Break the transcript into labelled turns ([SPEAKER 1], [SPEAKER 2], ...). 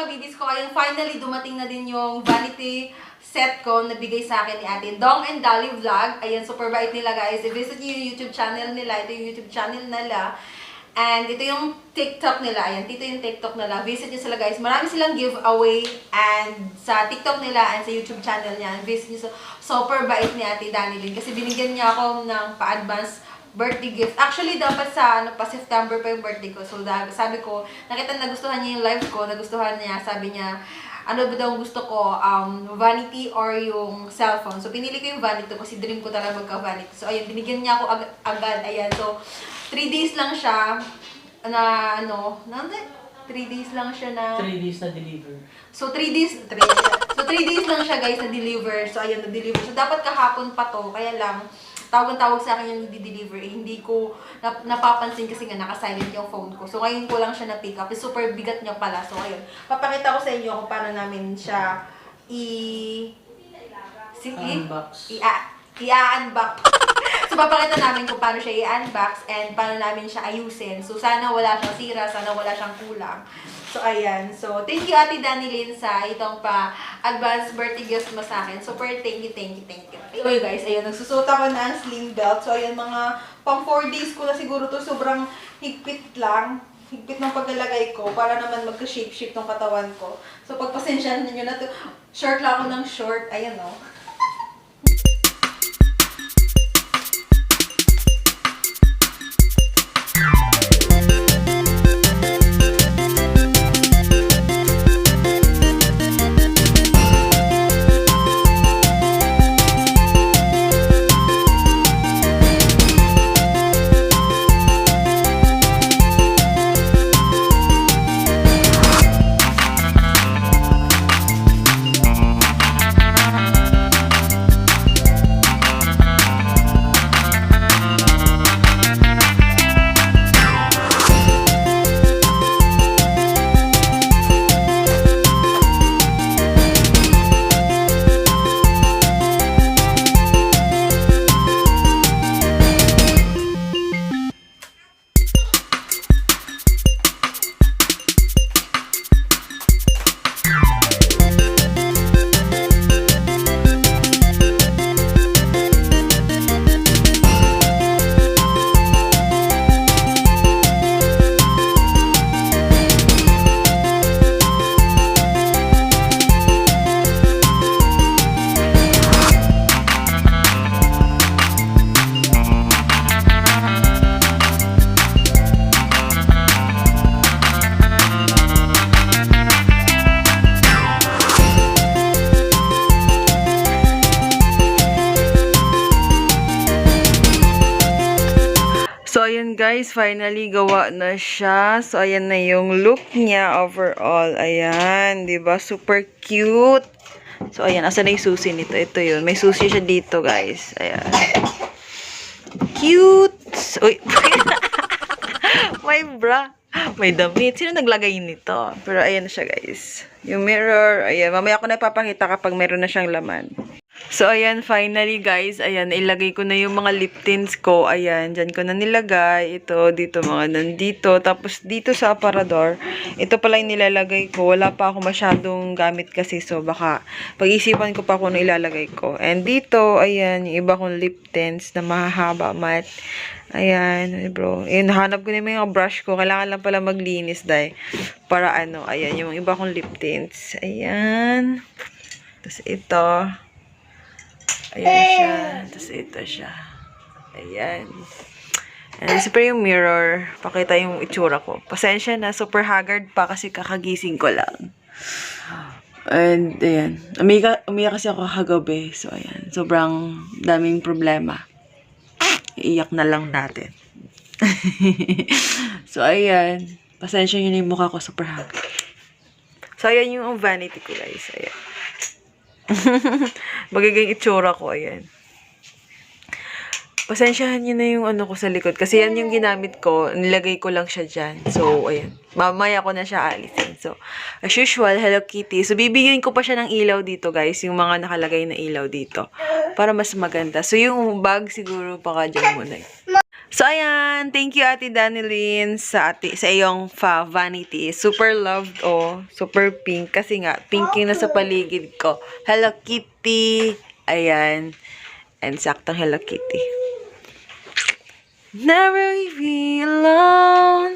[SPEAKER 1] mga bibis ko, ayun, finally dumating na din yung vanity set ko na bigay sa akin ni Ate Dong and Dolly Vlog. Ayan, super bait nila guys. I-visit nyo yung YouTube channel nila. Ito yung YouTube channel nila. And ito yung TikTok nila. Ayan, dito yung TikTok nila. Visit nyo sila guys. Marami silang giveaway and sa TikTok nila and sa YouTube channel niya. Visit nyo. Super bait ni Ate Danilyn kasi binigyan niya ako ng pa-advance birthday gift. Actually, dapat sa September pa yung birthday ko. So, sabi ko, nakita nagustuhan niya yung live ko. Nagustuhan niya. Sabi niya, ano ba daw gusto ko? Vanity or yung cellphone. So, pinili ko yung vanity kasi dream ko talaga magka-vanity. So, ayun, binigyan niya ako agad. Ayan, so, 3 days lang siya na 3 days lang siya na
[SPEAKER 2] 3 days na deliver.
[SPEAKER 1] So 3 days lang siya guys na deliver. So ayun, na deliver. So dapat kahapon pa to, kaya lang tawag sa akin yung di-deliver. Hindi ko napapansin kasi nga naka-silent yung phone ko. So ngayon ko lang siya na-pick up. Super bigat niya pala. So ayun, papakita ko sa inyo kung paano namin siya
[SPEAKER 2] unbox.
[SPEAKER 1] I-unbox. So, papakita namin kung paano siya i-unbox and paano namin siya ayusin. So, sana wala siyang sira, sana wala siyang kulang. So, ayan. So, thank you, Ate Danilyn, sa itong pa-advance birthday gift mo sa akin. Super thank you. Okay, guys, ayun. Nagsusuot ako ng sling belt. So, ayan, mga pang 4 days ko na siguro to. Sobrang higpit lang. Higpit ng paglalagay ko para naman magka-shape-shape ng katawan ko. So, pagpasensyahan ninyo na to. Short lang ako ng short. Ayan, no. So, ayan guys, finally gawa na siya. So, ayan na yung look niya overall. Ayan, diba? Super cute. So, ayan, asan na yung susi nito? Ito yun. May susi siya dito, guys. Ayan. Cute! Uy! May bra. May damit. Sino naglagay nito? Pero, ayan na siya, guys. Yung mirror. Ayan, mamaya ko na ipapakita kapag meron na siyang laman. So, ayan, finally, guys, ayan, ilagay ko na yung mga lip tints ko. Ayan, dyan ko na nilagay. Ito, dito, mga nandito. Tapos, dito sa aparador, ito pala yung nilalagay ko. Wala pa ako masyadong gamit kasi. So, baka pag-isipan ko pa kung ano ilalagay ko. And dito, ayan, yung iba kong lip tints na mahahaba, matte. Ayan, bro. Ayan, nahanap ko na yung mga brush ko. Kailangan lang pala maglinis, dahil. Para ano, ayan, yung iba kong lip tints. Ayan. Tapos, ito. Ayan siya. Tapos ito siya. Ayan. And super yung mirror. Pakita yung itsura ko. Pasensya na. Super haggard pa kasi kakagising ko lang. And ayan. Umiyak kasi ako kagabi. So ayan. Sobrang daming problema. Iiyak na lang natin. So ayan. Pasensya nyo na yung mukha ko. Super haggard. So ayan yung vanity ko guys. Ayan. Magiging itsura ko, ayan. Pasensyahan nyo na yung ano ko sa likod. Kasi yan yung ginamit ko. Nilagay ko lang siya dyan. So, ayan. Mamaya ko na siya alisin. So, as usual, Hello Kitty. So, bibigyan ko pa siya ng ilaw dito, guys. Yung mga nakalagay na ilaw dito. Para mas maganda. So, yung bag siguro baka dyan muna. So, ayan. Thank you, Ate Danilyn, sa iyong vanity. Super loved, oh. Super pink. Kasi nga, pink yung nasa paligid ko. Hello Kitty. Ayan. And saktong Hello Kitty. Never be alone.